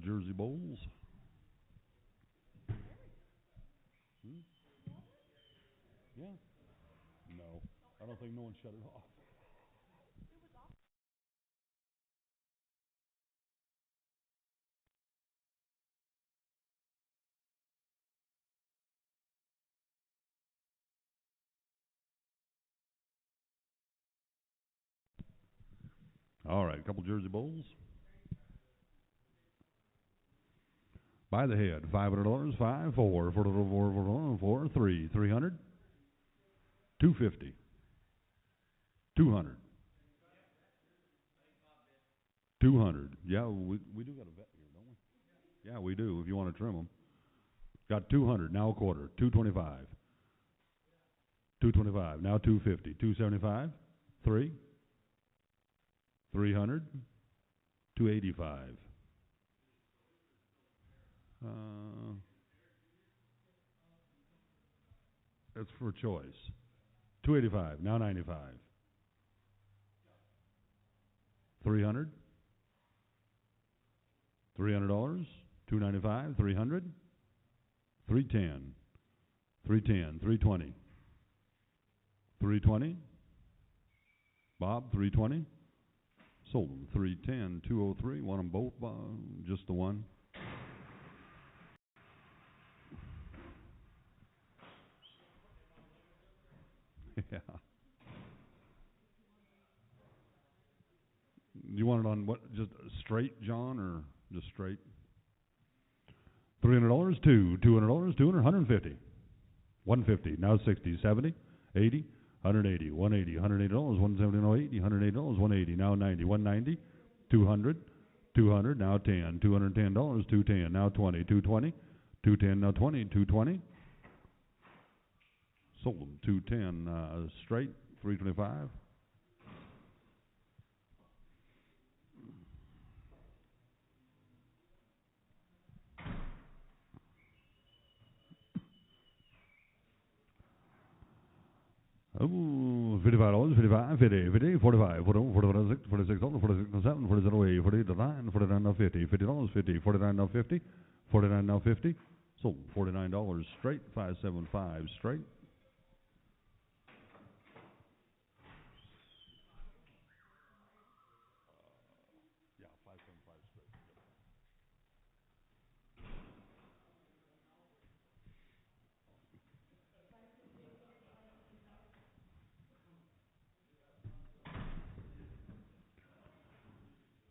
Jersey Bowls. Yeah. No, I don't think no one shut it off. All right, a couple Jersey Bowls. By the head, $500, 5, 4, 4, 4, 4, 4, 3, 300, 250, 200, 200. Yeah, we do got a vet here, don't we? Yeah, we do. If you want to trim them, got 200 now a quarter, 225, 225 now 250, 275, 3, 300, 285. That's for choice. 285 now 95. 300, $300, 295, 300, 310, 310, 320, 320. Bob, 320. Sold them 310, 203. Want them both? Just the one. Yeah. You want it on what? Just straight, John, or just straight? $300, $200, $200, 150, 150. Now 60, 70, 80, 180, 180, $180, $170, $180, $180, $180. Now 90, 190, 200, 200. Now 10, $210, 210. Now 20, 220, 210. Now 20, 220. Sold them 210 straight, 325. Oh, $55, 55, 50, 50, 45, 46, 46, 47, 47, 48, 49, 49 now 50, $50, 50, 49 now 50, 49 now 50. Sold $49 straight, 575 straight. Yeah, 575 straight.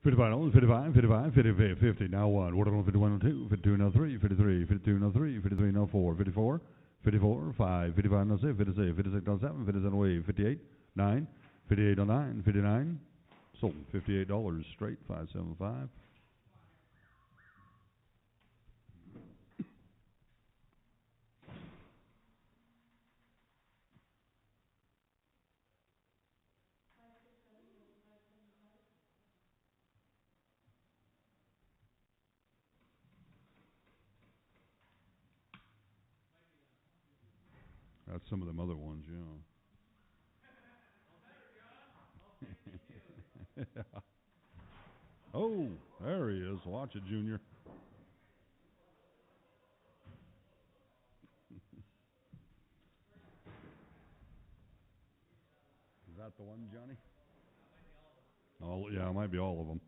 $55, 55, 55, 50, 50. Now 1. Water 51 now 2, 52 now 3, 53, 52 now 3, 53 now 4, 54, 54, 5, 55 now 6, 56, 56 now 7, 57 away, 58, 9, 58 now 9, 59. Sold $58 straight, 575. That's some of them other ones, yeah. Yeah. Oh, there he is. Watch it, Junior. Is that the one, Johnny? Oh, yeah, it might be all of them.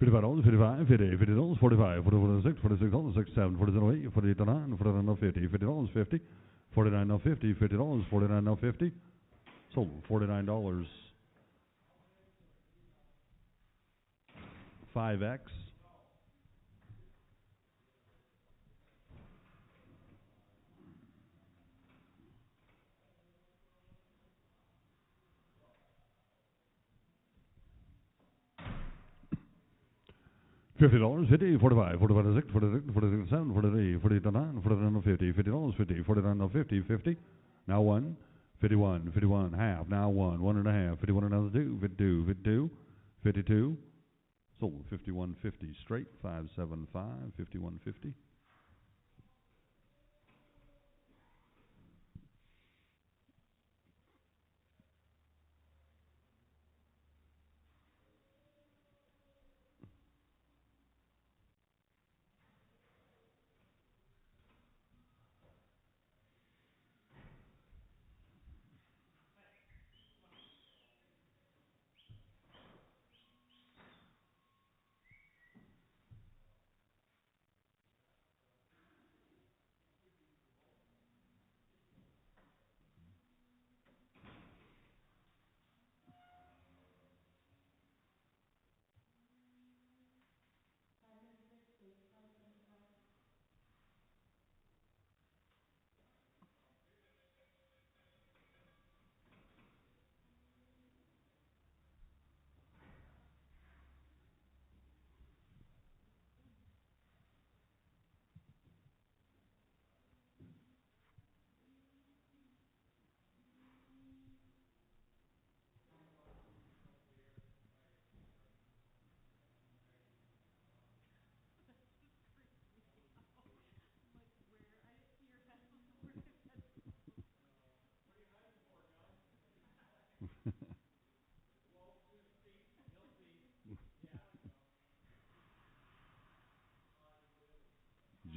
$55, 55, 50, $50, 45, 46, 46, 67, 47, 48, 48, 49, 49 now 50, $50, 50, 49 now 50, $50, 49 now 50. Sold $49. 5X. $50, 50, 45, 46, 46, 46, 7, 43, 48, 9, 49, 50, $50, 50, 49, now 50, 50. Now 1, 51, 51, half. Now 1, 1 and a half, 51 and another 2, 52, 52, 52. Sold 51.50 straight, 575, 51.50.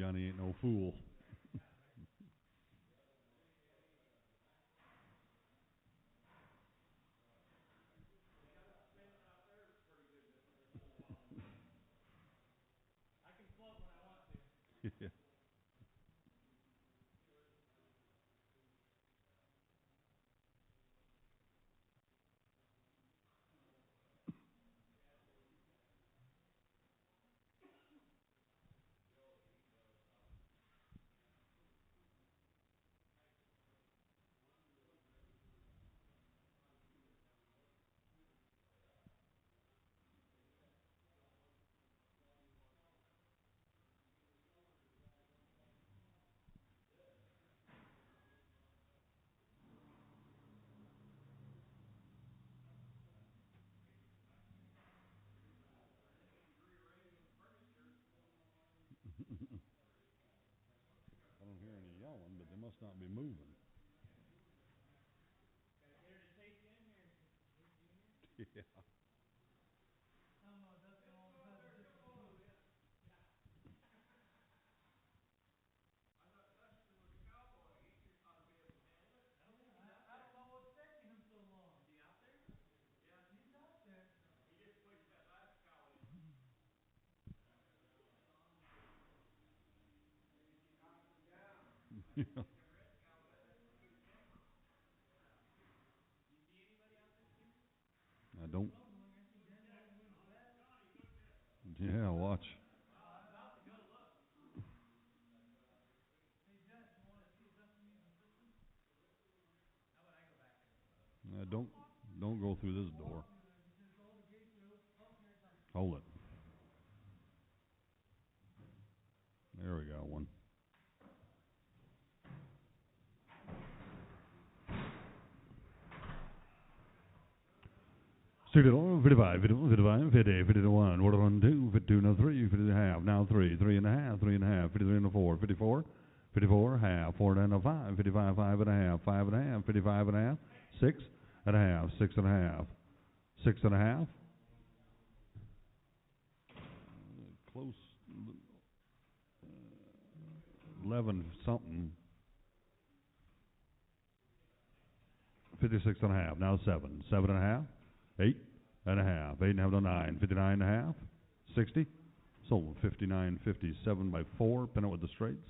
Johnny ain't no fool. Yeah. I don't hear any yelling, but they must not be moving. Yeah. I don't. Yeah, watch. Don't go through this door. Hold it. There we got one. $60, 55, 51, 55, 50, 51, 41, 2, 52, now 3, 50 and a half, now 3, 3 and a half, 3 and a half, 53 and a 4, 54, 54, half, 4 and a 5, 55, 5 and a half, 5 and a half, 55 and a half, 6 and a half, 6 and a half, 6 and a half, close, 11 something, 56 and a half, now 7, 7 and a half, 8 and a half, 8 and a half to 9, 59 and a half, 60, sold 59, 57 by 4, pin it with the straights.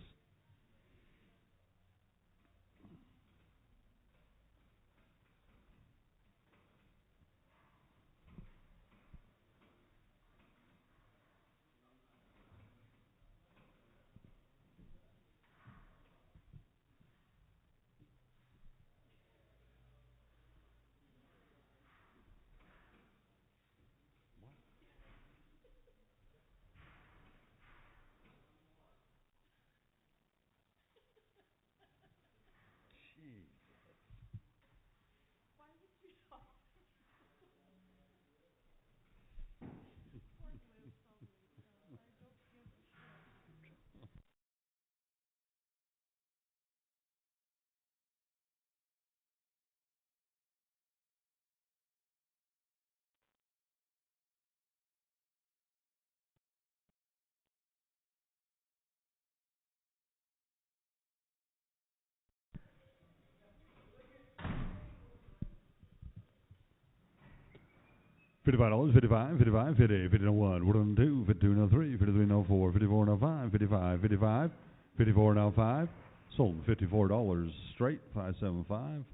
$55, 55, 55, 50, 50 no 1, 1 2, 52 no 3, 53 no 4, 54 no 5, 55, 55, 54 no 5, sold $54 straight, 575.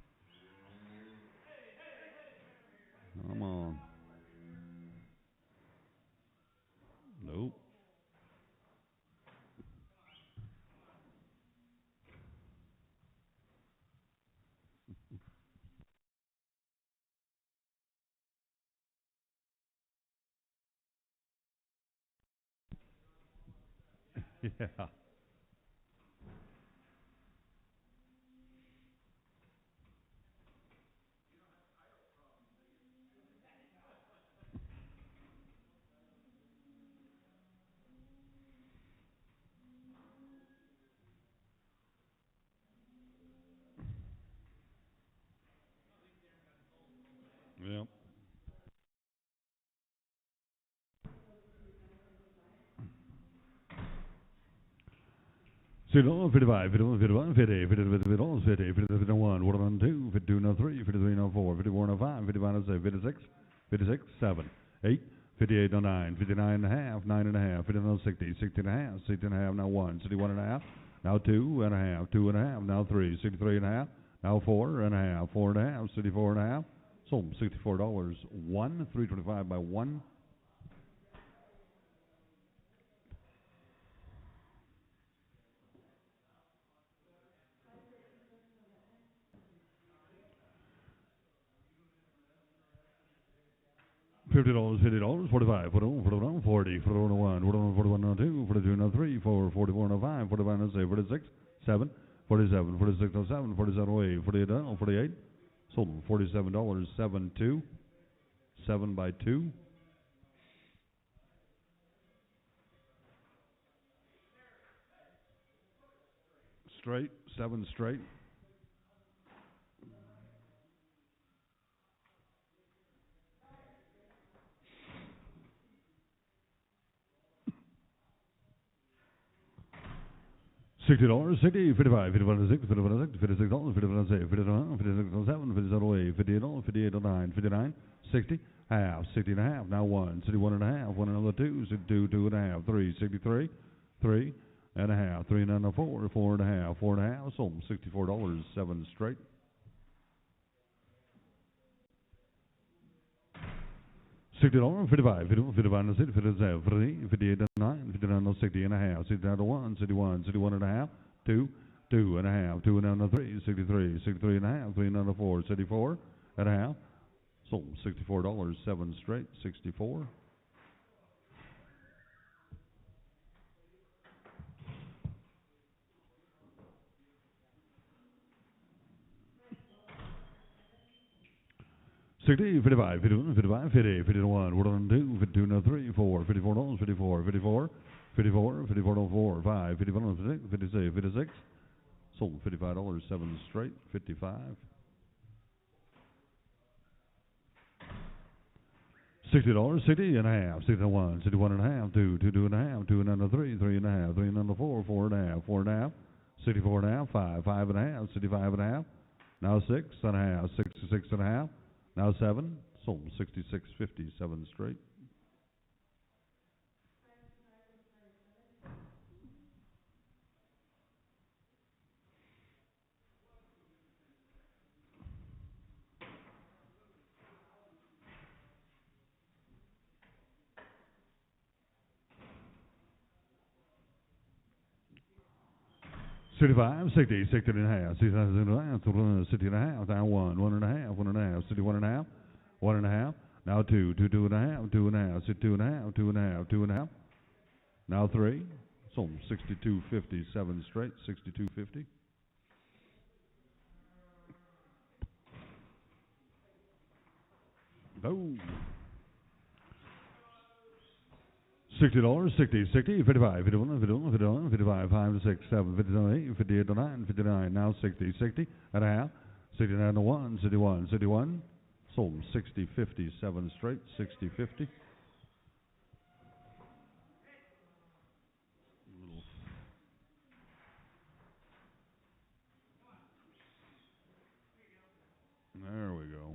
Come on. Nope. Yeah. Yep. $50, 55, 51, 51, 50, 50, 50, 50, 50, 51, 102, 52, 3, 53, 4, 54, 5, 55, 6, 56, 56, 7, 8, 58, 9, 59 and a half, 9 and a half, 59, 60, 60 and a half, 60 and a half, now 1, 61 and a half, now 2 and a half, 2 and a half, now 3, 63 and a half, now 4 and a half, 4 and a half, 64 and a half, sold $64, 1, 325 by 1. $50, $50, 45, 41, 41, 40, 41, 41, 41, 2, 42, 3, 4, 44, 5, 45, 6, 46, 7, 47, 46, 7, 47, 48, 48, sold $47, 7, 2, 7 by 2. Straight, 7 straight. $60, 60, 55, 55, 6, 55, 6, $56, 55, 6, 55, 56, 7, 57, 58, 58, 9, 59, 60, half, 60 and a half, now 1, 61 and a half, 1 another 2, 62, 2 and a half, 3, 63, 3 and a half, 3 and another 4, 4 and a half, 4 and a half, sold $64, 7 straight. $60, 55, 55, 6, 57, 58, 58, 9, 59, 60 and a half, 69 to 1, 61, 61 and a half, 2, 2 and a half, 2 and another 3, 63, 63 and a half, 3 and another 4, 64 and a half, sold $64, 7 straight, 64. $60, 55, 51, 55, 50, 51, 102, 52, 3, 4, $54, 54, 54, 54, 54, 4, 5, 55, 56, 56, 56, sold $55, 7 straight, 55. $60, 60 and a half, 61, 61 and a half, 2, 2, 2 and a half, 2 and another 3, 3 and a half, 3 and another 4, 4 and a half, 4 and a half, 64 and a half, 5, 5 and a half, 65 and a half, now 6 and a half, 66 and a half, now 7, sold 66.50, 7 straight. $65, 60, 60 and a half, 60 and a half, 60 and a half, now 1, 1 and a half, 1 and a half, 61 and a half, 1 and a half, now 2, 2, 2 and a half, 2 and a half, 2 and a half, 2 and a half, 2 and a half, now 3, sold 62.50, 7 straight, 62.50. Oh. $60, 60, 60, 55, 51, 51, 51, 55, 5 to 6, 7, 57, 8, 58 to 9, 59, now 60, 60 and a half, 69 to 1, 61, 61, sold 60, 50, 7 straight, 60, 50. There we go.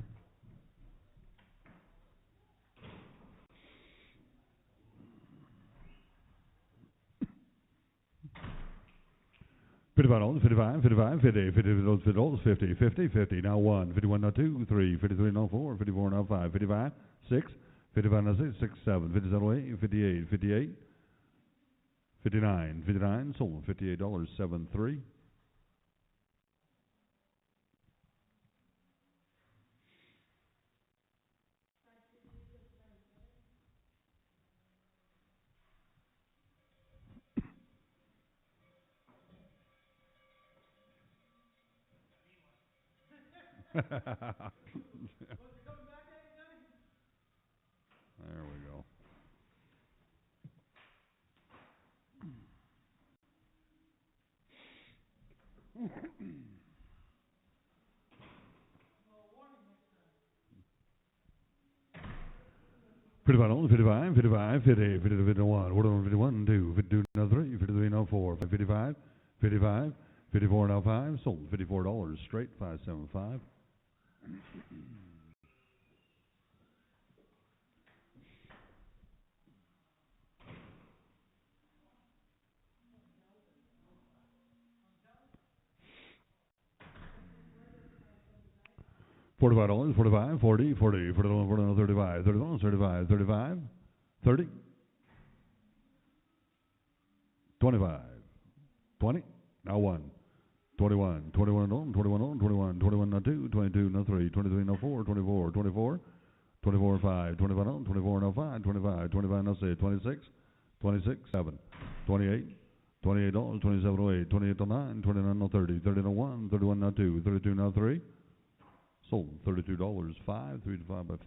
$55, 55, 55, 50, 50, 50, 50, now 1, 51, now 2, 3, 53, now 4, 54, now 5, 55, 6, 55, now 6, 6, 7, 57, 8, 58, 58, 59, 59, sold $58, 7, 3. There we go. $55, 55, 55, 50, 50, 51, 51, 2, 52, now 3, 53, now 4, 55, 55, 54 now 5, sold $54 straight, 575. $45, 45, 40, 40, 41, 41, 35, 31, 35, 35, 30, 25, 20, now 1, 21, 21 on, 21 on, 21, 21 now 2, 22 now 3, 23 now 4, 24, 24, 24 5, 25 on, 24 now 5, 25, 25 now 6, 26, 26, 7, 28, 28 on, 27 now 8, 28 now 9, 29 now 30, 30 now 1, 31 now 2, 32 now 3, sold $32, 5, 3 to 5 by 5.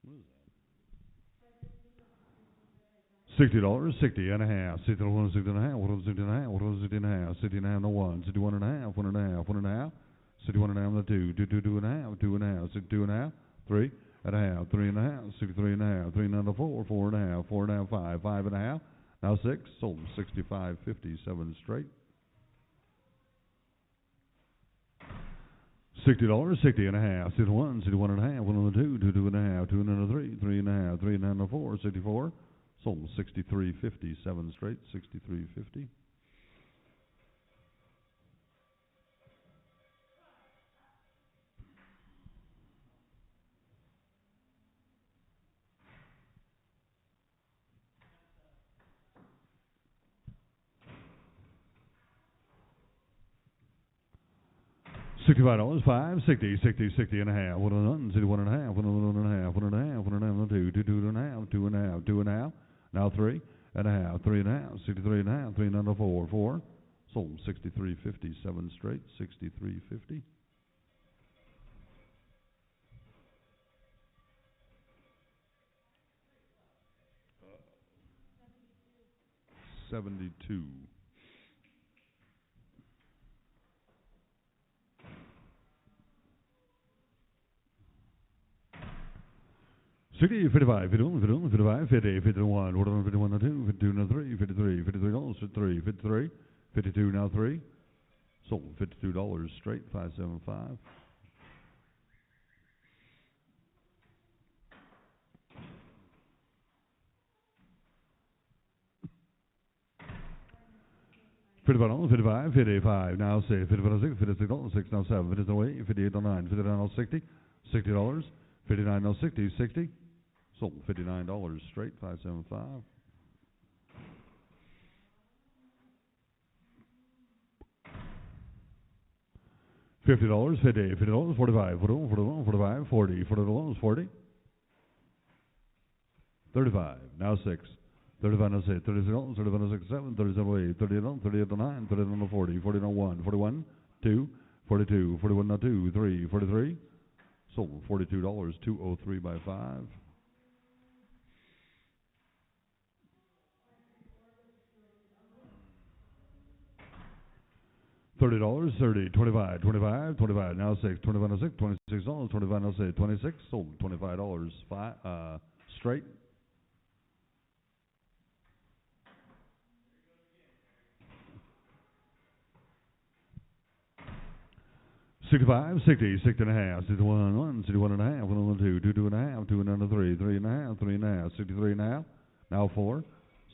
What is that? $60, 60 and a half, 61, 60 and a half, 60 and a half, 60 and a half, 60 and a half, no 1, 61 and a half, 1 and a half, 1 and a half, 61 and a half, no 2, 2, 2, 2 and a half, 2 and a half, 62 and a half, 3 and a half, 3 and a half, 63 and a half, 3 and a half, 4, 4 and a half, 4 and a half, 5, 5 and a half, now 6, sold 65, 57 straight. $60, 60 and a half, 61, 61 and a half, 1 and a 2, 2, 2 and a half, 2 and a 3, 3 and a half, 3 and a half, no 4, 64, sold 63, 57 straight, 63, 50. $65, 5, 60, 60, 60 and a half, 1 and 61 and a half, 1 and a half, 1 and a half, 1 and a half, 2, 2, 2 and a half, 2 and a half, 2 and a half, now 3 and a half, 3 and a half, 63 and a half, 3 and a half, 4, 4, sold 63, 57 straight, 63, 50. $72. $60, 55, 51, 51, 55, 50, 51, 41, 51, now 2, 52, now 3, 53, $53, 53, 53, 52, now 3, sold $52 straight, 575. $55, 55, 55, now 6, $55, 6, $56, 6, now 7, $57, 8, $58, 9, $59, now 60, $60, $59, now 60, 60, sold $59 straight, 575. $50, 50, $50, 45, 41, 41, 45, 40, $40, 40, 35, now 6, 35 now 6, 36, 35 now 6, 7, 37, 8, 38, 38 9, 39 40, 40 1, 41, 2, 42, 41 now 2, 3, 43, sold $42, 203 by 5. $30, 30, 25, 25, 25, now 6, 25 now 6, $26, 25 now 6, 26, sold $25, 5, straight. $65, 60, 60 and a half, 61, 1, 61 and a half, 1 and 2, 2, 2 and a half, 2 and a 3, 3 and a half, 3 and a half, 63 and a half, now 4,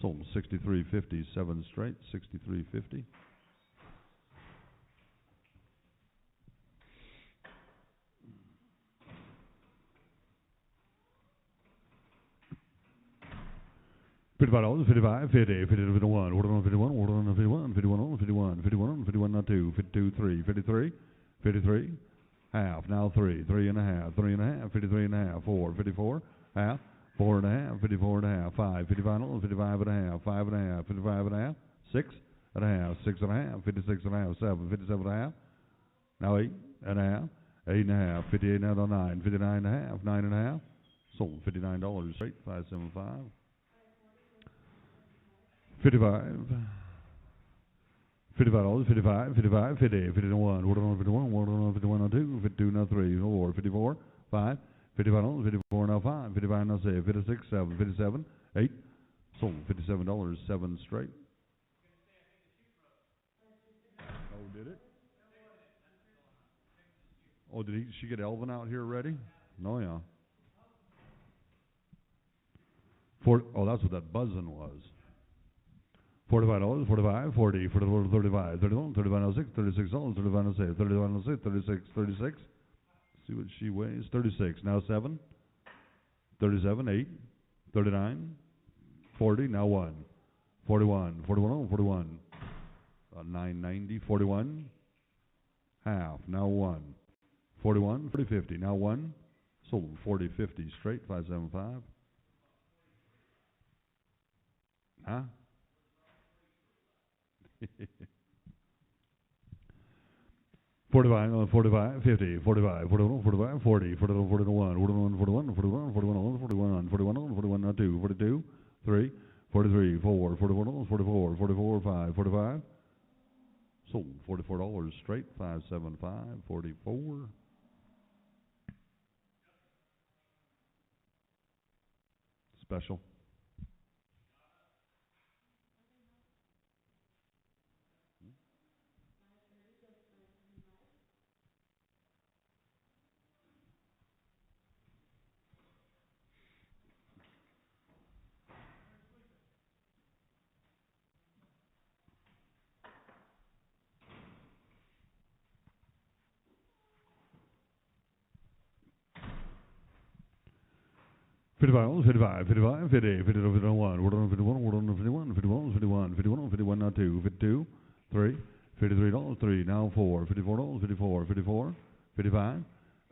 sold 63.50, 7 straight, 63.50. $55, 55, 50, 50, 51, 41, 51, 41, 51, 51, 51, 51, 51, now 2, 52, 3, 53, 53, half, now 3, 3 and a half, 3 and a half, 53 and a half, 4, 54, half, 4 and a half, 54 and a half, 5, 55, 55 and a half, 5 and a half, 55 and a half, 6 and a half, 6 and a half, 56 and a half, 7, 57 and a half, now 8 and a half, 8 and a half, 58 now to 9, 59 and a half, 9 and a half, sold $59 straight, 575. 55, $55, 55, 55, 50, 51, 41, 51, 41, 51, 2, 52, now 3, 4, 54, 5, 55, 54, now 5, 55, now 6, 56, 7, 57, 8, sold $57, 7 straight. Oh, did she get Elvin out here ready? No, yeah. Oh, that's what that buzzing was. $45, 45, 40, 44, 35, 31, 35, 36, $36, 35, 6, 35, 6, 36, 36. See what she weighs. 36. Now 7. 37, 8, 39, 40. Now 1. 41, 41, 41. 990, 41. Half. Now 1. 41, 40, 50. Now 1. Sold 40, 50 straight. 575. Huh? 45, 45, 50, 45, 41, 45, 40, 41, 41, 41, 41, 41, 41, 41, 41, 41, 2, 42, 3, 43, 4, 44, 44, 44, 5, 45. Sold $44 straight, 575, 44. Special. $50, 55, 55, 50, 50, 51, 51, 51, 51, 51, 51, 51, 51, now 2, 52, 3, $53, 3, now 4, $54, 54, 54, 55,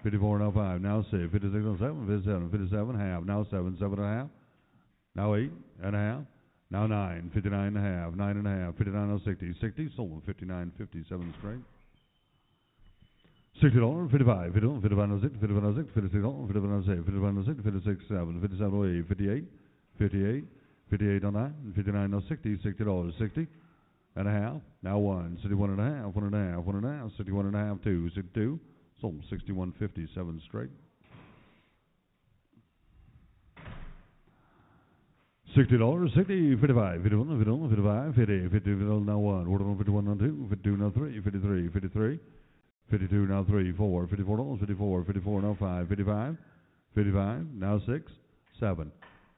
54, now 5, now 6, 56, now 7, 57, 57, half, now 7, 7 and a half, now 8 and a half, now 9, 59 and a half, 9 and a half, 59, now 60, 60, sold 59, 57 straight. $60, 55, 51, 55, 6, 55, 6, 56, 55, 6, 55, 6, 56, 7, 57, 8, 58, 58, 58 on 9, 59 on 60, $60, 60 and a half, now 1, 61 and a half, 1 and a half, 1 and a half, 61 and a half, 2, 62, sold 61, 57 straight. $60, 60, 55, 51, 51, 55, 50, 50, now 1, 41, 51, now 2, 52, now 3, 53, 53, 52, now 3, 4, $54, 54, 54, now 5, 55, 55, now 6, 7,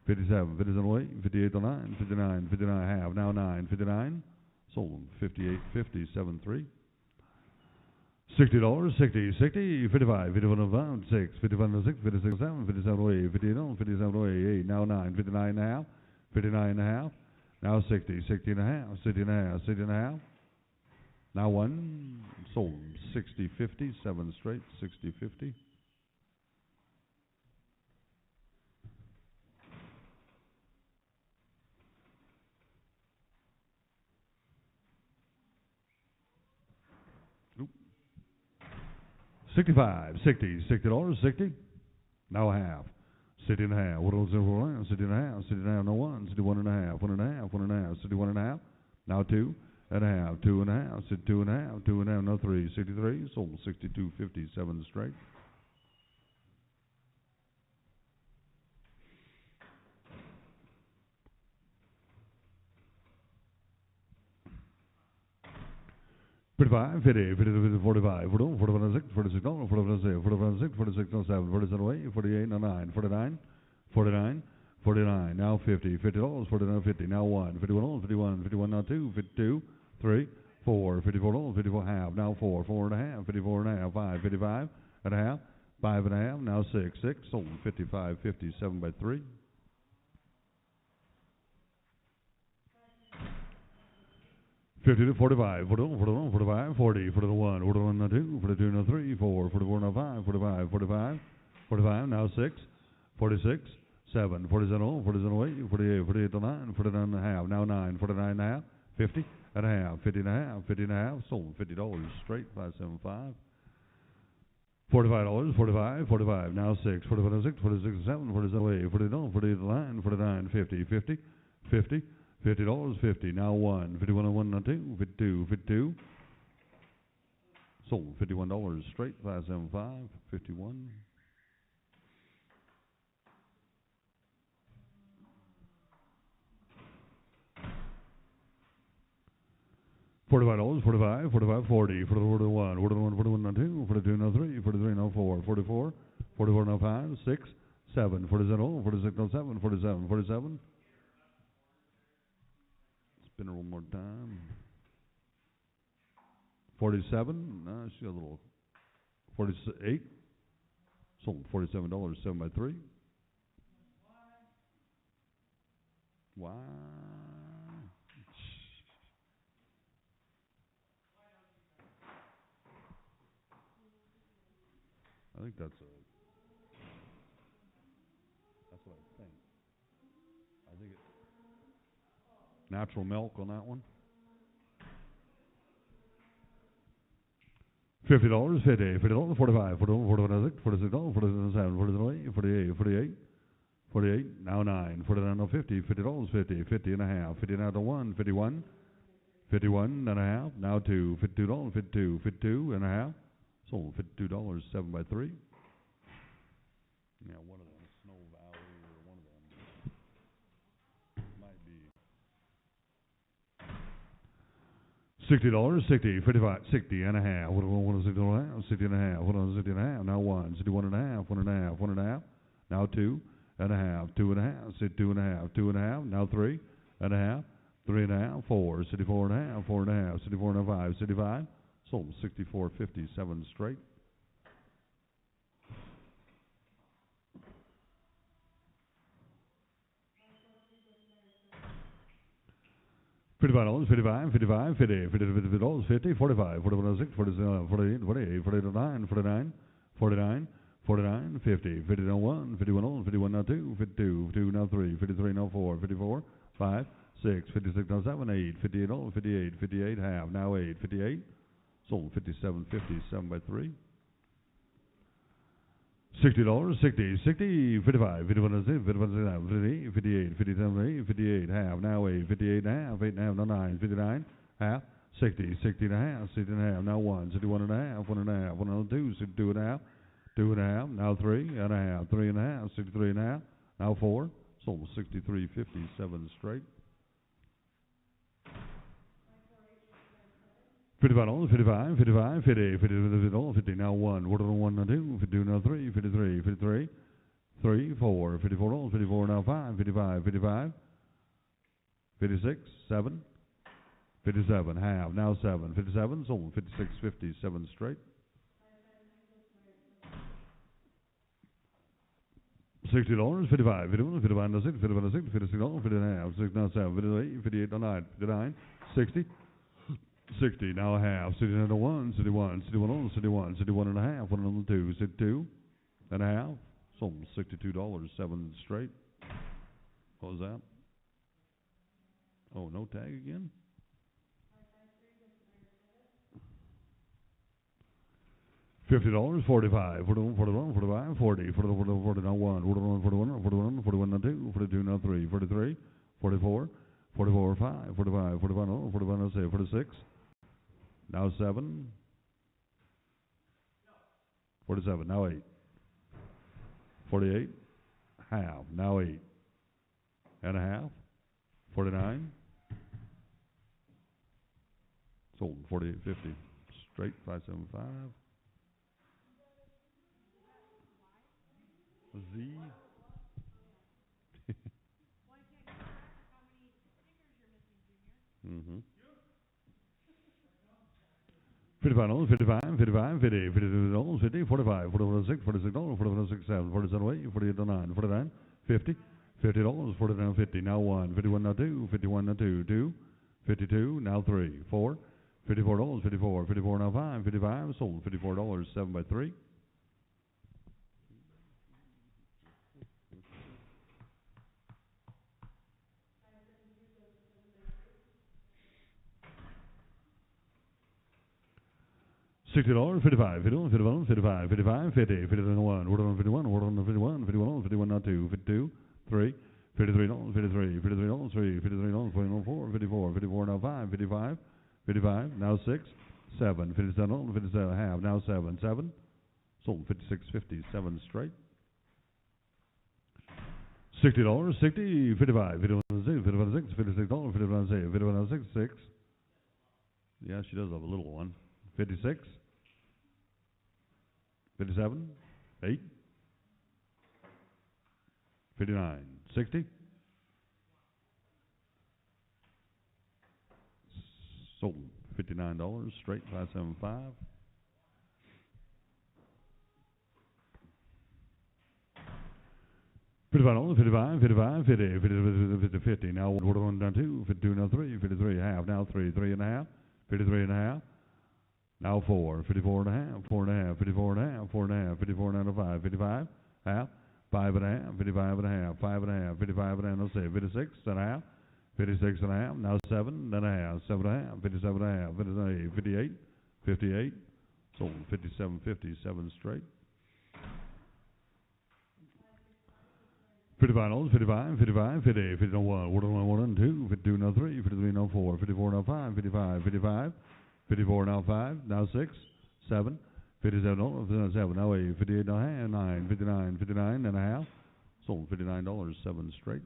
57, 57, 8, 58, 9, 59, 59, half, now 9, 59, sold 58, 57, 3. $60, 60, 60, 55, 51, 6, 55, 6, 56, 7, 57, 8, 58, 57, 8, now 9, 59 and a half, 59 and a half, now 60, 60 and a half, 60 and a half, 60 and a half. Now 1, sold 60, 50, 7 straight, 60, 50. Nope. 65, 60, $60, 60. Now a half. 60 and a half. What else? 60 and a half. 60 and a half. No 1. 61 and a half. 1 and a half. 1 and a half. 61 and a half. Now 2 and a half. 2 and a half. 2 and a half. 2 and a half. No 3. 63. Sold 62, 57 straight. $55, 50, 50, 45, 41, 45, 6, 46, 45, 45, 6, 46, 7, 47, 8, 48, 9, 49, 49, 49, now 50, $50, 49, 50, now 1, 51, 51, 51, now 2, 52, 3, 4, 54, 54, half, now 4, 4 and a half, 54 and a half, 5, 55 and a half, 5 and a half, now 6, 6, sold 55, 57 by 3. $50 to 45, 41, 45, 40, 41, 41, now 2, 42, now 3, 4, 44, now 5, 45, 45, 45, now 6, 46, 7, 47, 47, 8, 48, 48 to 9, 49 and a half, now 9, 49 and a half, 50 and a half, 50 and a half, 50 and a half, sold $50 straight, 575. $45, 45, 45, now 6, 45, 6, 46, 7, 47, 8, 49, 48 to 9, 49, 50, 50, 50, $50, 50, now 1, 51 and 1, now 2, 52, 52. Sold $51 straight, 575, 51. $45, 45, 45, 40, 41, 41, 41, now 2, 42, now 3, 43, now 4, 44, 44, now 5, 6, 7, 47, 46, now 7, 47, 47. Spin her one more time. 47, she got a little. 48, sold $47, 7 by 3. Wow. I think that's what I think. I think it's natural milk on that one. $50, 50, $50, 45, 41, 46, $46, 47, 47, 48, 48, 48, now 9, 49, now 50, $50, 50, 50 and a half, 50 now to 1, 51, 51 and a half, now 2, $52, 52, 52 and a half, sold $52, 7 by 3. Yeah, one of them, Snow Valley or one of them might be $60, 60, 55, 60 and a half, what is 60 and a half, 60 and a half, what is 60 and a half, now 1, 61 and a half, 1 and a half, 1 and a half, now 2 and a half, 2 and a half, 2 and a half, 2 and a half, now 3 and a half, 3 and a half, 4, 64 and a half, 4 and a half, 64 and a 5, 65, sold 64.57 straight. $55, 55, 55, 50, $50, 50, 45, 41, 6, 47, 48, 48, 49, 49, 49, 49, 50, 50 now 1, 51, 51 now 2, 52, 52 now 3, 53 now 4, 54, 5, 6, 56 now 7, 8, 58, 58, 58, half, now 8, 58, sold 57.50, 7 by 3. $60, 60, 60, 55, 51, 51, 58, 58, 57, 58, half, now 8, 58 and a half, 8 and a half, now 9, 59, half, 60, 60 and a half, 60 and a half, now 1, 61 and a half, 1 and a half, 1 and 2, 62 and a half, 2 and a half, now 3 and a half, 3 and a half, 63 and a half, now 4, sold 63.57 straight. $55, 55, 55, 50, 50, 50, now 1, 1 now 2, 52 now 3, 53, 53, 3, 4, $54, 54 now 5, 55, 55, 56, 7, 57, half, now 7, 57, sold 56.57 straight. $60, 55, 51, 55 now 6, 55 now 6, $56, 50 and a half, 6 now 7, 58, 58 now 9, 59, 60, 60, now a half, 60 now to 1, 61, 61, 61, 61 and a half, 1 and 2, 62 and a half, sold $62, 7 straight. What was that? Oh, no tag again? $50, 45, 41, 45, 40, 40 now 1, 41 now 2, 42 now 3, 43, 44, 44, 5, 45, 45 now 46, now 7, 47, now 8, 48, half, now 8 and a half, 49, sold 48.50, straight 575. Z. Mm-hmm. 55, 55, 55, 50, 52, 50, 45, 46, 46, 46, 7, 47, 8, 48, 9, 49, 50, $50, 49, 50, now 1, 51, now 2, 51, now 2, 2, 52, now 3, 4, $54, 54, 54, now 5, 55, sold $54, 7 by 3. $60, 55, 51, 51, 55, 55, 50, 51, 51, 51, 51, 51, 51, now 2, 52, 3, 53, 53, 53, 3, 53, 4, 54, 54, now 5, 55, 55, now 6, 7, 57, 57, half, now 7, 7, sold 56.57 straight. $60, 60, 55, 51, 6, 51, 6, $56, 51, 6, 51, 6, 6. Yeah, she does have a little one. 56, 57, 8, 59, 60. Sold $59 straight 575. $55, 55, 55, 50, 50, 50. Now 41 down 2, 52 now 3, 53 half, now 3, 3 and a half, 53 and a half. Now 4, 54 and a half, 4 and a half, 54 and a half, 4 and a half, 54 and a half, 5, 55, half, 5 and a half, 55 and a half, 5 and a half, 55 and a half, no say, 56 and a half, 56 and a half, now 7 and a half, 7 and a half, 57 and a half, 58, 58, sold 57, 57 straight. $55, 55, 55, 50, 51, 1, 2, 52 now 3, 53 now 4, 54 now 5, 55, 55, 54 now 5, now 6, 7, 57, 7, now 8, 58 now half, 9, 59, 59 and a half, sold $59, 7 straight.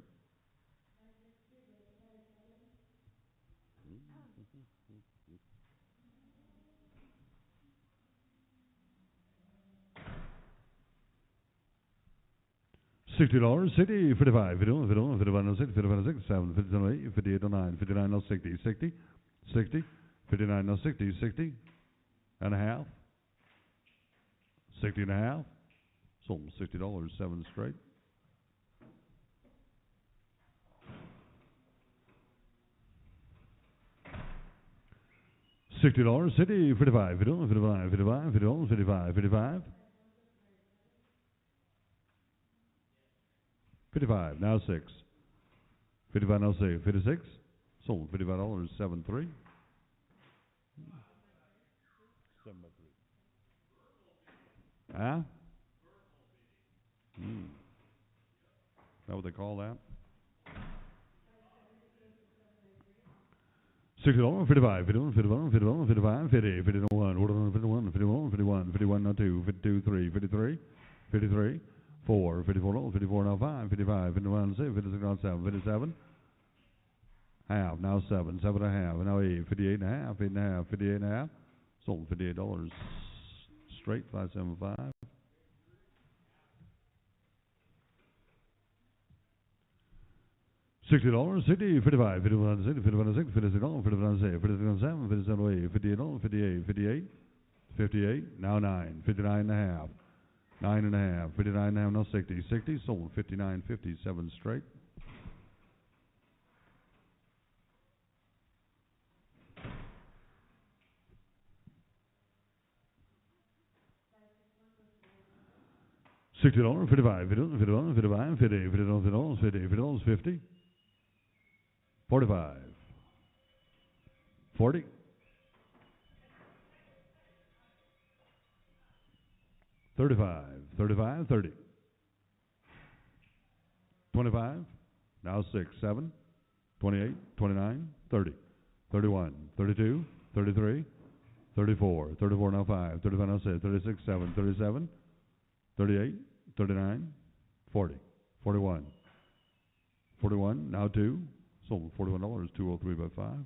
$60, 60, 55, 51, 51, 55, 6, 55, 6, 7, 57, 8, 58, 9, 59, 60, 60, 60, 59, 60, 60 and a half, 60 and a half, sold $60, 7 straight. $60, 60, 55, 51, 55, 55, 51, 55, 55. 55, now 6. 55, now 6. 56, sold $55, 7 3. 7 by 3. Huh? Is that what they call that? $60, 55, 51, 51, 51, 55, 50, 51, 51, 51, 51, 51, now 2, 52, 3, 53, 53, 4, 54, 54, now 5, 55, 51, 6, 56, now 7, 57, half, now 7, 7 and a half, now 8, 58 and a half, 8 and a half, 58 and a half, sold $58 straight, 575. $60, 60, 55, 51, 60, 51, 6, 56, 51, 6, 57, 7, 57, 8, 58, 58, 58, 58, now 9, 59 and a half, 9 and a half, 59 and a half, now 60, 60, sold 59, 57 straight. $60, 55, 51, 51, 55, 50, 50, 50, 50, 45, 40, 35, 35, 30, 25, now 6, 7, 28, 29, 30, 31, 32, 33, 34, 34 now 5, 35 now 6, 36, 7, 37, 38, 39, 40, 41, 41, now 2, sold $41, 203 by 5.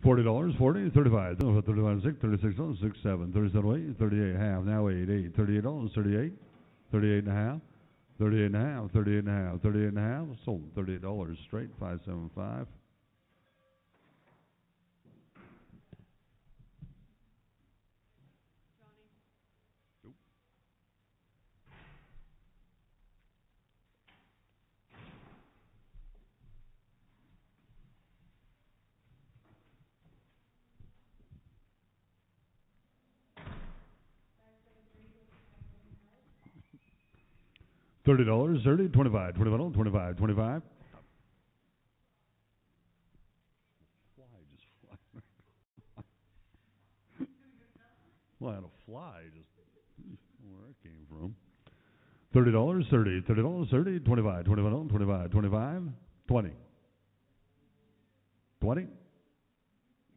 $40, 40, 35, 35, 6, 36, 6, 7, 37, 8, 38, half, now 8, 8, $38, 38, 38 and a half, 38 and a half, 38 and a half, 38 and a half, sold $38 straight, 575. $30, 30, 25, 25, 25, 25. Fly just fly. Well, I had a fly just where it came from. $30, 30, $30, 30, 25, 25, 25, 25, 20. 20.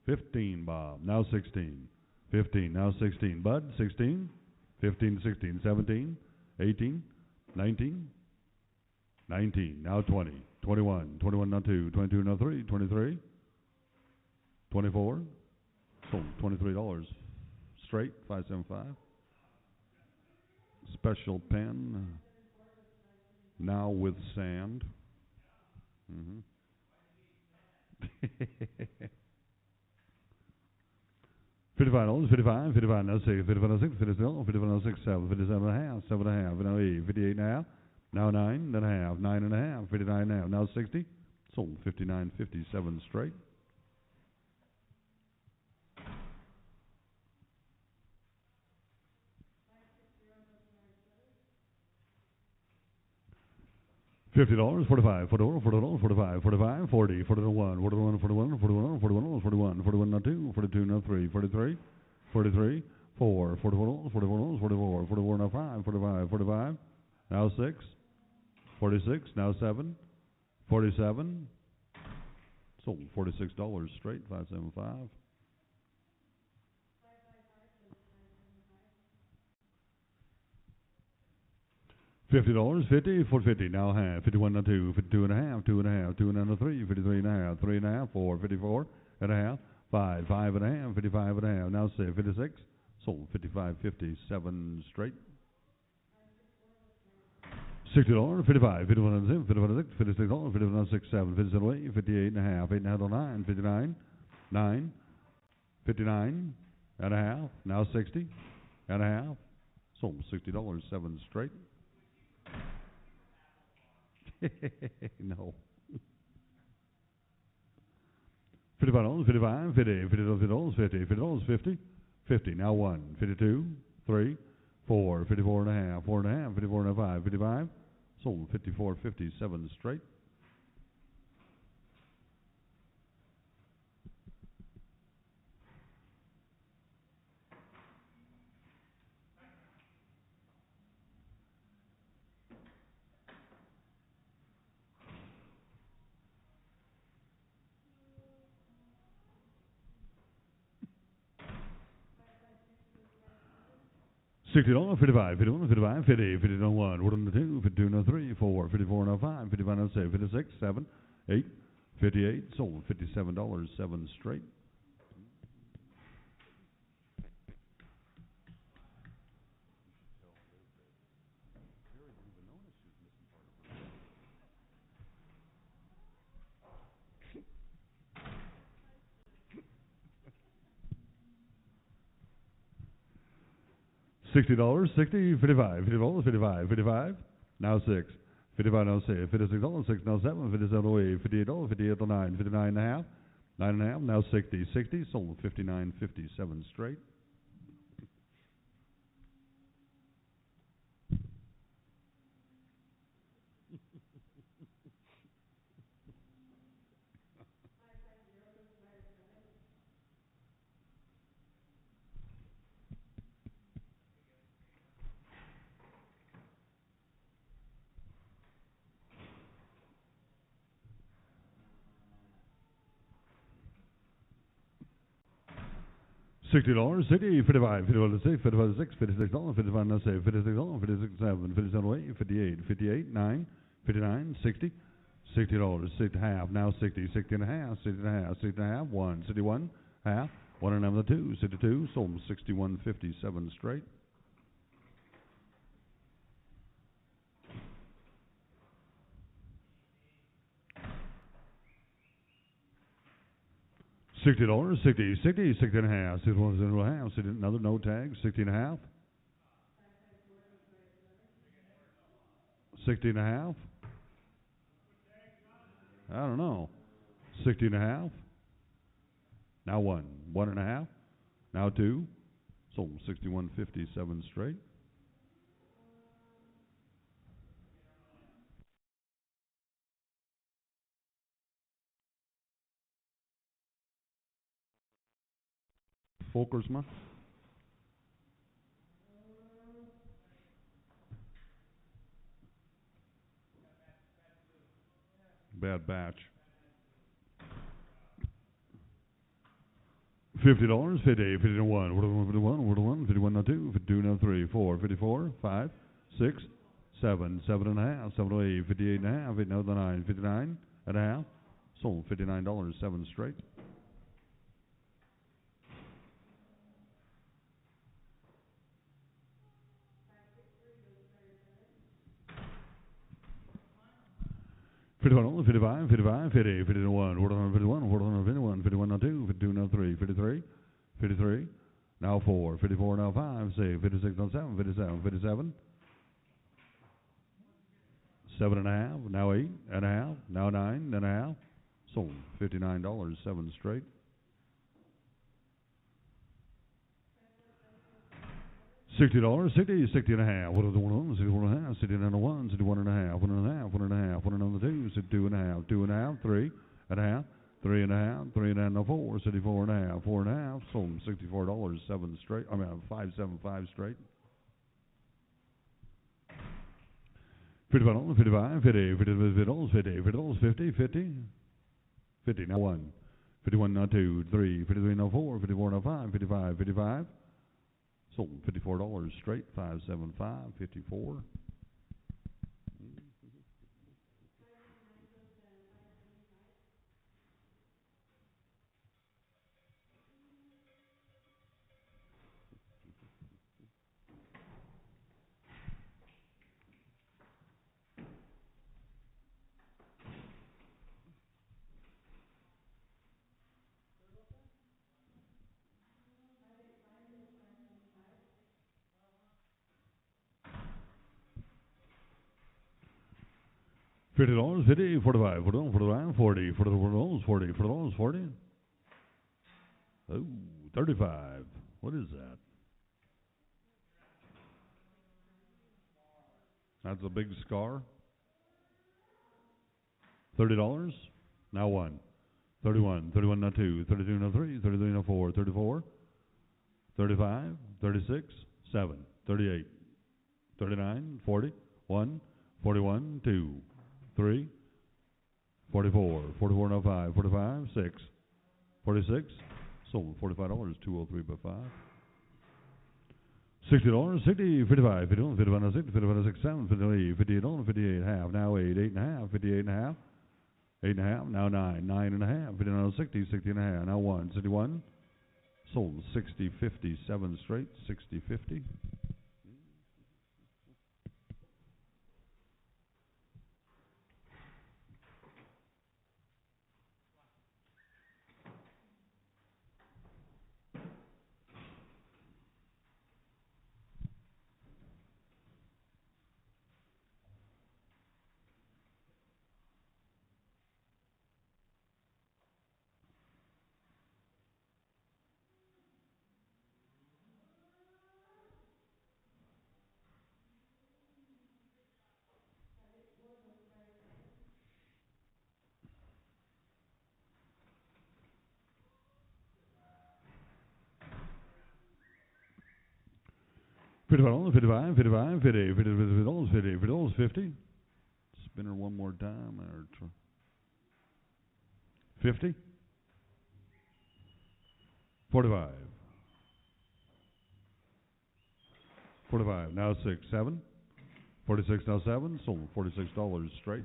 15, Bob. Now 16. 15, now 16. Bud, 16. 15, 16, 17, 18, 19, 19, now 20. 21, 21 now 2, 22 now 3, 23, 24, sold $23. Straight, 575. Special pen, now with sand. Mm-hmm. $55, 55, 55 now 6, 55 now 6, 57, 57 now 6, 7, 57 and a half, 7 and a half, now 8, 58 and a half, now 9 and a half, 9 and a half, 59 and a half, now 60, sold 59.57 straight. $50, 45, 44, 44, 45, 45, 40, 41, 41, 41, 41, 41, 41, 41 now 2, 42 now 3, 43, 43, 4, 44, 44, 44, 44 now 5, 45, 45, now 6, 46, now 7, 47, sold $46 straight, 575. $50, 50 for 50, now half, 51 now 2, 52 and a half, 2 and a half, 2 and a half, 3, 53 and a half, 3 and a half, 4, 54 and a half, 5, 5 and a half, 55 and a half, now 6, 56, sold 55.57 straight. $60, 55, 51 and 6, 51 and 6, $56, 51 and 6, 7, 57 8, 58 and a half, 8 and a half, 9, 59, 9, 59 and a half, now 60 and a half, sold $60, 7 straight. No. $55, 55, 50, $50, 50, $50, 50, 50, now 1, 52, 3, 4, 54 and a half, 4 and a half, 54 and a half, 55, sold 54.57 straight. $60, 55, 51, 55, 50, 50 no 1, 1 no 2, 52 no 3, 4, 54 no 5, 55 no 6, 56, 7, 8, 58, sold $57, 7 straight. $60, 60, 55, $50, 55, 55, now 6, 55 now 6, $56, 6 now 7, 57 no 8, $58, 58 no 9, 59 and a half, 9 and a half, now 60, 60, sold 59.57 straight. $60, 60, 55, 55 6, 55 6, $56, 55 now 6, $56, 56 7, 57 8, 58, 58 9, 59, 60, $60, 60 half, now 60, 60 and a half, 60 and a half, 60 and a half, 1, 61 half, 1 and a half, 2, 62, sold 61.57 straight. $60, 60, 60, 60 and a half, 61 and a half, 60, another no tag, 60 and a half, 60 and a half, I don't know, 60 and a half, now 1, 1 and a half, now 2, sold 61.57 straight. Folkersma. Bad batch. $50, 50, 50 to 1, 51, 51, 51 no 2, 52 no 3, 4, 54, 5, 6, 7, 7.5, 708, 58.5, 8.9, 59.5. Sold $59, 7 straight. $51, 55, 55, 50, 51, 51, 51, 51, 2, 52, 3, 53, 53. Now 4, 54, now 5, 6, 56, now 7, 57, 57. 7.5, now 8.5, now 9.5. Sold $59, 7 straight. $60, 60, 60.5. What are the 1 61.5, 69.1, 61.5, 1.5, 1.5, 1.2, 62.5, 2.5, 3.5, 3.5, 3.5, 4, 64.5, 4.5. Sold $64, 7 straight. 575 straight. 55, 55, 50, 50, 50, 50, 50. Now 1, 51, now 2, 3, 53, now 4, 54, now 5, 55, 55. Sold $54 straight, 575, 54. $50, 50, 45, 45, 40, $40, 40, $40, 40. Oh, 35. What is that? That's a big scar. $30. Now 1. 31, 31, now 2, 32, now 3, 33, now 4, 34, 35, 36, 7, 38, 39, 40, 1, 41, 2, 3, 44, 44, now 5, 45, 6, 46. Sold $45, 203 by 5. $60, 60, 55, 51, 55, 6, 55, 6, 7, 58, 58, 58, half, now 8, 8.5, 58.5, 8.5, now 9, 9.5, 59, 60, 60.5, now 1, 61. Sold 60, 50, 7 straight, 60, 50. $55, 55, 55, 50, $50, 50, $50, 50. Spinner one more time. 50. 45. 45. Now 6, 7. 46, now 7. Sold $46 straight.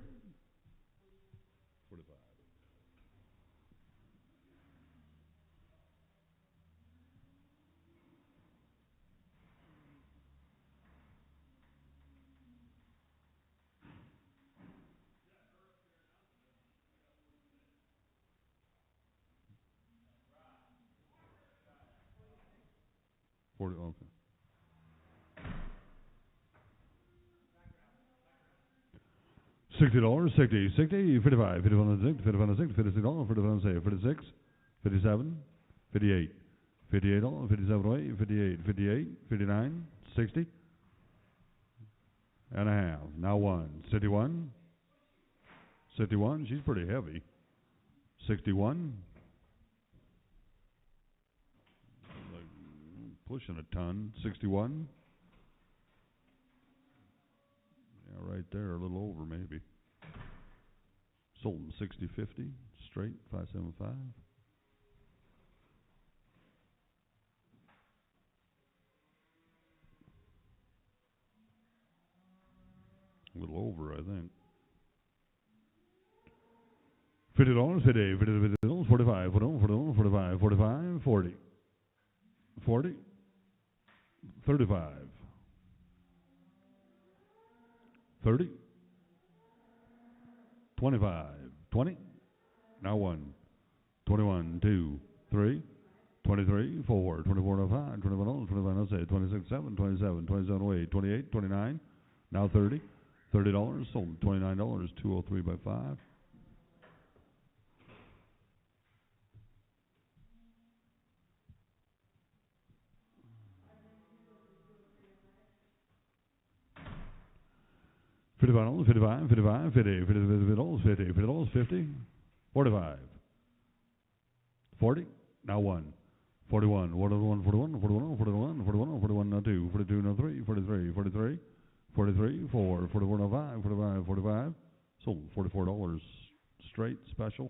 45. 40, okay. $60, 60, 60, 55, 55, 6, 55, 6, $56, 55, 56, 57, 58, $58, 57, 58, 58, 59, 60 and a half. Now 1, 61, 61, she's pretty heavy. 61, like pushing a ton. 61, yeah, right there, a little over maybe. Sold them 60, 50, straight, 575. A little over, I think. $50, 50, 50, 50, 45, 40, 45, 45, 40, 40, 35, 30, 25, 20, now 1, 21, 2, 3, 23, 4, 24, 5, 21, 25, 26, 7, 27, 27, 8, 28, 29, now 30, $30, sold $29, 203 by 5. $55, 55, 55, 50, $50, 50, $50, 50, 45, 40, now 1, 41, 41, 41, 41, 41, 41, 41, now 2, 42, now 3, 43, 43, 43, 4, 44, now 5, 45, 45, sold $44 straight special.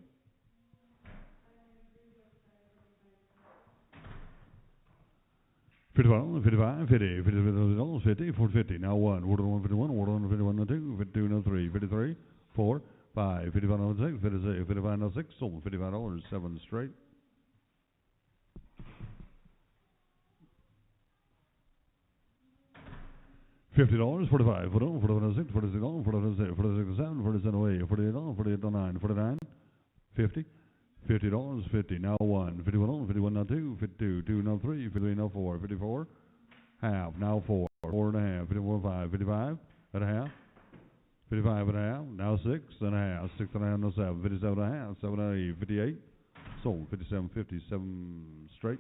$55, 55, 50, 50, 50, now 1, 41, 51, 41, 51, now 2, 52, now 3, 53, 4, 5, 55, now 6, 56, 55, now 6, sold $55, 7 straight. $50, 45, 46, 46, 46, 46, 7, 47, 8, 48, 48, 9, 49, 50, $50, 50, now 1, 51, 51, now 2, 52, 2, now 3, 53, now 4, 54, half, now 4, 4 and a half, 54, 5, 55 and a half, 55 and a half, now 6 and a half, 6 and a half, now 7, 57 and a half, 7 and a half, 58, sold 57, 57 straight.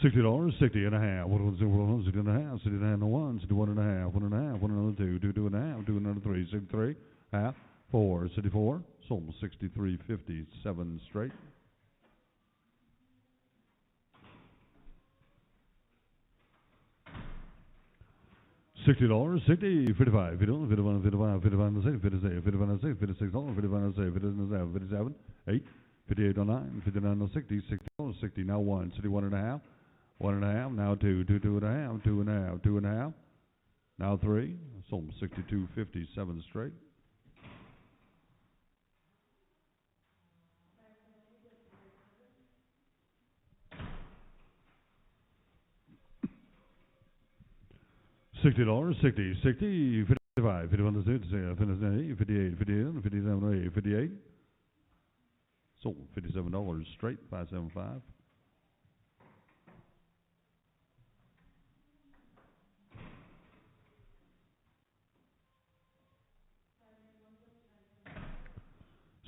$60, 60 and a half, 60 and a half, 60 and a half, no 1, 61 and a half, 1 and a half, 1 and a 2, 2 and a half, 2 and a 3, 63, half, 4, 64, sold 63, 57 straight. $60, 60, 55, 51, 51, 55, 55, 56, 56, 55, 6, 56, 55, 6, 57, 57, 8, 58, 9, 59, 60, $60, 60, now 1, 61 and a half, 1 and a half, now 2, 2, 2 and a half, 2 and a half, 2 and a half, now 3, sold 62, 57 straight. $60, 60, 60, 55, 51, 58, 58, 57, 58, sold $57 straight, 575.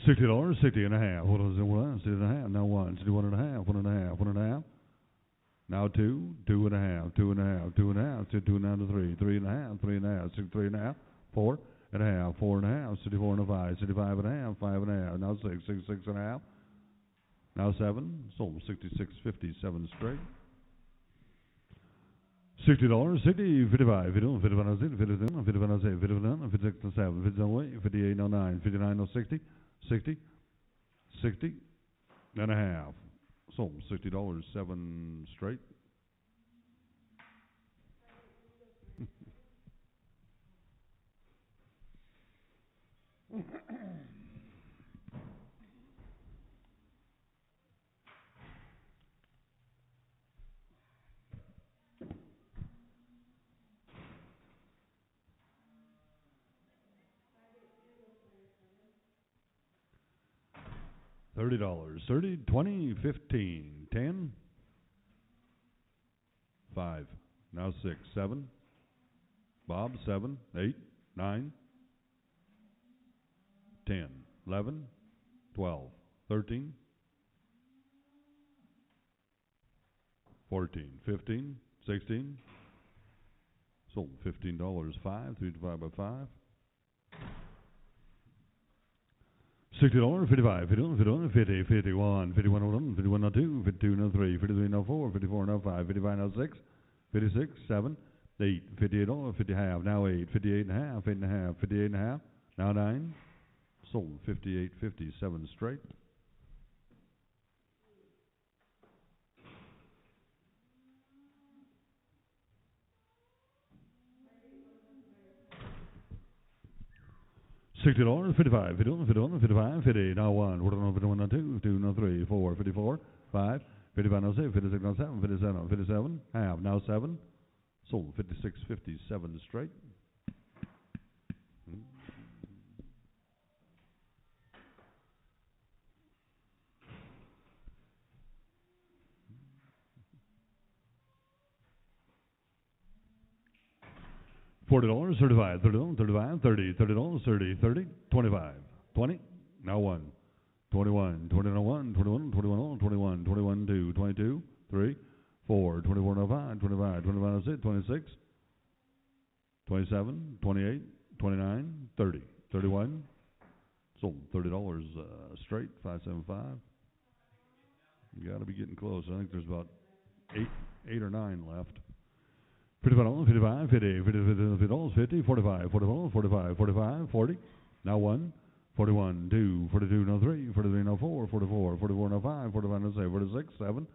$60, 60 and a half, 60 and a half, now 1, 61 and a half, 1 and a half, 1 and a half, now 2, 2 and a half, 2 and a half, 2 and a half, 2 and a half to 3, 3 and a half, 3 and a half, 63 and a half, 4 and a half, 4 and a half, 64 and a 5, 65 and a half, 5 and a half, now 6, 66 and a half, now 7, sold 66, 57 straight. $60, 60, 55, 51, 55, 60, 57, 55, 6, 59, 56, 7, 57, 58, 9, 59, 60, 60, 60 and a half. Sold $60, 7 straight. $30, 30, 20, 15, 10, 5, now 6, 7, Bob, 7, 8, 9, 10, 11, 12, 13, 14, 15, 16, sold $15, 5, 3 divided by 5. $60, 55, 51, 50, 51, 51, 51, 2, 52, 3, 53, 4, 54, 5, 55, 6, 56, 7, 8, 58, 50 half, now 8, 58 and a half, 8 and a half, 58 and a half, now 9, sold 58, 57 straight. $60, 55, 51, 51, 55, 50. Now 1, 41, 51, now 2, 2, now 3, 4, 54, 5, 55, now 6, 56, now 7, 57, 57, half, now 7. Sold 56, 57 straight. $40, 35, 30, 35, 30, $30, 30, 30, 25, 20. Now 1, 21, 21, 1, 21, 21, 21, 21, 2, 22, 3, 4, 24, 5, 25, 25, 6, 26, 27, 28, 29, 30, 31. Sold $30 straight, 575. You got to be getting close. I think there's about eight or 9 left. $55, 55, 50, $50, 50, 45, 44, 45, 45, 40. Now 1, 41, 2, 42, now 3, 43, now 4, 44, 44, now 5, 45, now 6, 46, 7,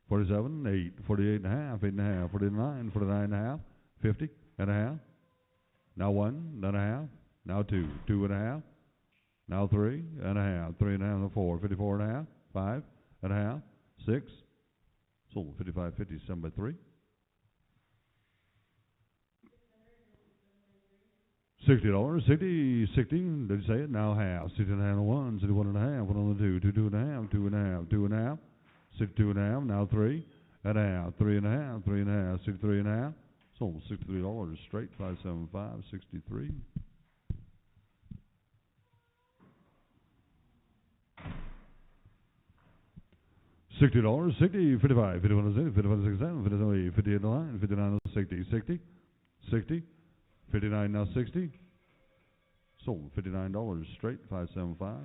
47, 8, 48 and a half, 8 and a half, 49, 49 and a half, 50 and a half. Now 1 and a half, now 2, 2 and a half, now 3 and a half, 3 and a half, now 4, 54 and a half, 5 and a half, 6. Sold 55, 50, 7 by 3. $60, 60, 60, did you say it? Now half, 60 and a half on 1, 61 and a half, 1 on the 2, 2, 2 and a half, 2 and a half, 2 and a half, 62 and a half, now 3 and a half, 3 and a half, 3 and a half, 63 and a half. Sold $63 straight, 575, 63. $60, 60, 55, 51, 60, 51, 67, 57, 58, 59, 59, 60, 60, 60, 59, now 60. Sold $59 straight, 575.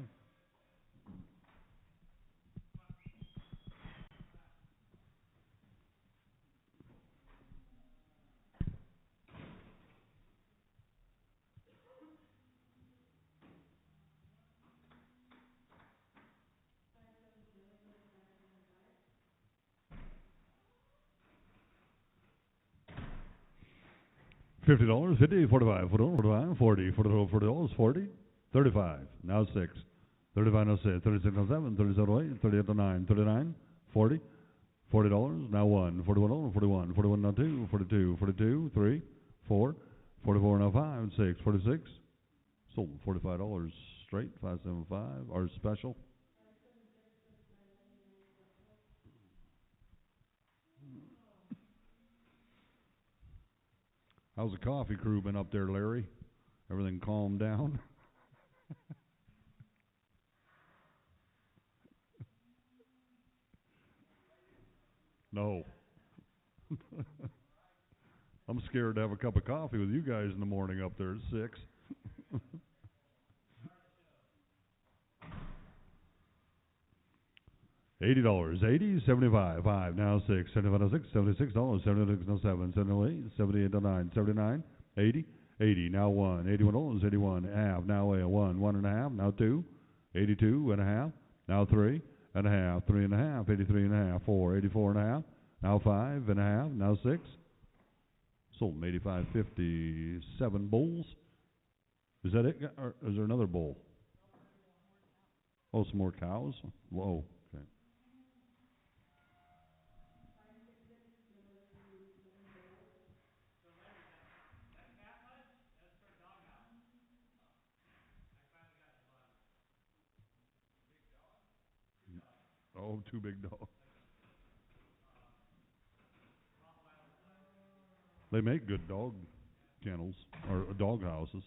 $50, 50, 45, 45, 40, 40, 40, 35, now 6, 35, now 6, 36, now 7, 37, 8, 38, now 9, 39, 40, $40, now 1, 41, 41, 41, now 2, 42, 42, 3, 4, 44, now 5, 6, 46. Sold $45 straight, 575, our special. How's the coffee crew been up there, Larry? Everything calmed down? No. I'm scared to have a cup of coffee with you guys in the morning up there at 6. $80, 80, 75, 5, now 6, 75, now 6, $76, 76, now 7, 78, 78, now 9, 79, 80, 80, now 1, $81, 81, half, now 1, 1 and a half, now 2, 82 and a half, now 3 and a half, 3 and a half, 83 and a half, 4, 84 and a half, now 5 and a half, now 6. Sold 85, 57 bulls. Is that it, or is there another bull? Oh, some more cows? Whoa. Oh, 2 big dogs. They make good dog kennels or dog houses.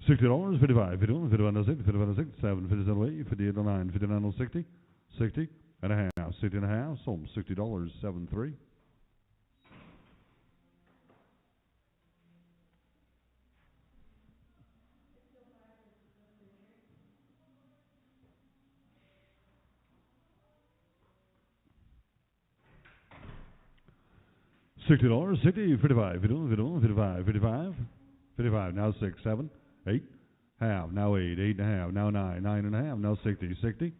$60, 55, 51, 51, 6, 51, 6, 7, 57, 8, 58, 9, 59, 60, 60 and a half, 60 and a half, sold $60, 73. $60, 60, 55, 51, 51, 55, 55, 55, now 6, 7, 8, half, now 8, 8 and a half, now 9, 9 and a half, now 60, 60.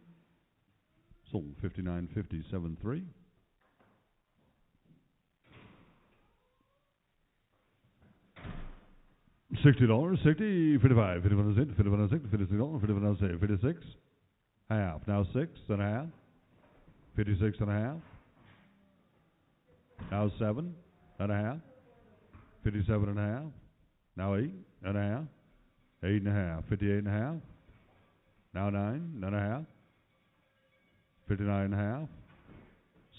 Sold 59, 50, 73. $60, 60, 55, 51 cents, 51 cents, $56, 51 cents, 56, half. Now 6 and a half, 56 and a half. Now 7 and a half, 57 and a half. Now 8 and a half, 8 and a half, 58 and a half. Now 9 and a half, 59 and a half.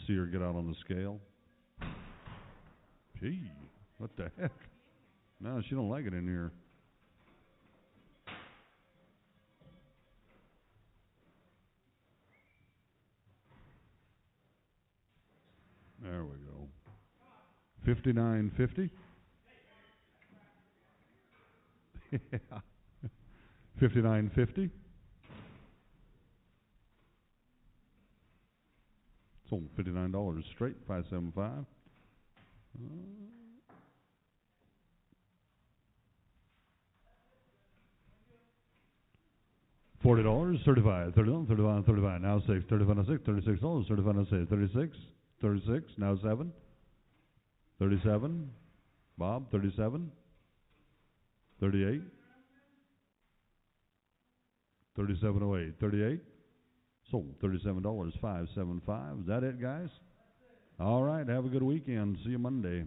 See her get out on the scale. Gee, what the heck? No, she don't like it in here. There we go. 59.50. Yeah. 59.50. Sold $59 straight. 575. $40, 35, 31, 31, 35. Now 6, 35 and 6, $36, 35 and 6, 36, 36. Now 7, 37. Bob, 37, 38, 37.08, 38. Sold $37, 575. Is that it, guys? All right. Have a good weekend. See you Monday.